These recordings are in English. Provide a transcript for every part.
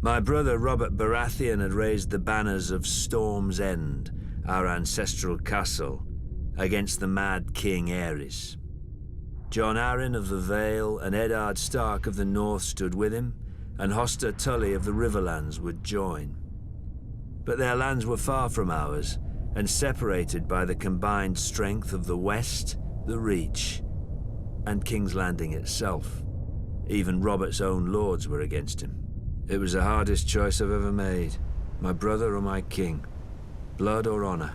My brother Robert Baratheon had raised the banners of Storm's End, our ancestral castle, against the mad King Aerys. Jon Arryn of the Vale and Eddard Stark of the North stood with him, and Hoster Tully of the Riverlands would join. But their lands were far from ours, and separated by the combined strength of the West, the Reach, and King's Landing itself. Even Robert's own lords were against him. It was the hardest choice I've ever made. My brother or my king. Blood or honor.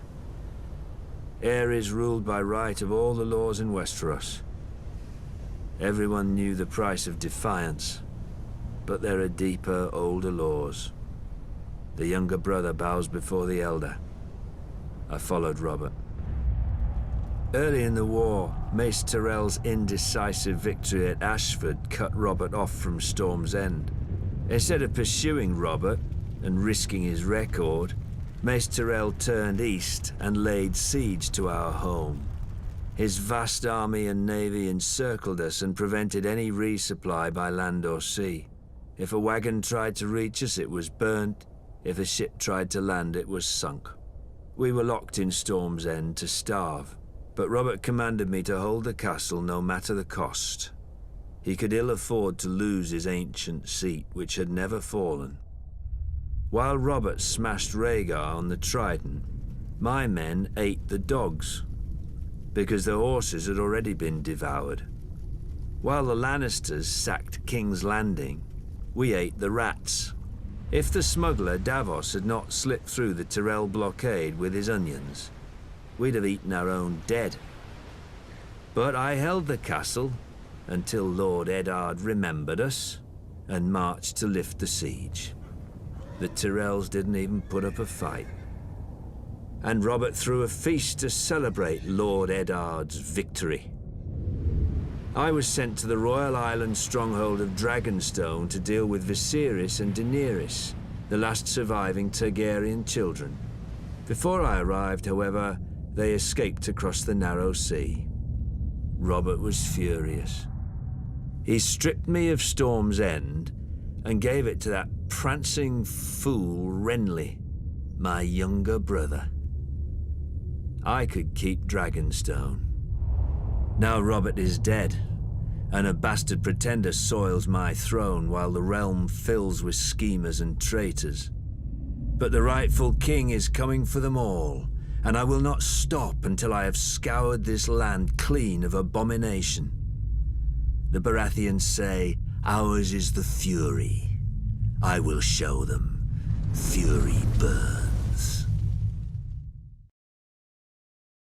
Aerys ruled by right of all the laws in Westeros. Everyone knew the price of defiance, but there are deeper, older laws. The younger brother bows before the elder. I followed Robert. Early in the war, Mace Tyrell's indecisive victory at Ashford cut Robert off from Storm's End. Instead of pursuing Robert and risking his record, Mace Tyrell turned east and laid siege to our home. His vast army and navy encircled us and prevented any resupply by land or sea. If a wagon tried to reach us, it was burnt. If a ship tried to land, it was sunk. We were locked in Storm's End to starve, but Robert commanded me to hold the castle no matter the cost. He could ill afford to lose his ancient seat, which had never fallen. While Robert smashed Rhaegar on the Trident, my men ate the dogs, because the horses had already been devoured. While the Lannisters sacked King's Landing, we ate the rats. If the smuggler Davos had not slipped through the Tyrell blockade with his onions, we'd have eaten our own dead. But I held the castle until Lord Eddard remembered us and marched to lift the siege. The Tyrells didn't even put up a fight. And Robert threw a feast to celebrate Lord Eddard's victory. I was sent to the Royal Island stronghold of Dragonstone to deal with Viserys and Daenerys, the last surviving Targaryen children. Before I arrived, however, they escaped across the narrow sea. Robert was furious. He stripped me of Storm's End and gave it to that prancing fool Renly, my younger brother. I could keep Dragonstone. Now Robert is dead, and a bastard pretender soils my throne while the realm fills with schemers and traitors. But the rightful king is coming for them all, and I will not stop until I have scoured this land clean of abomination. The Baratheons say, ours is the fury. I will show them. Fury burns.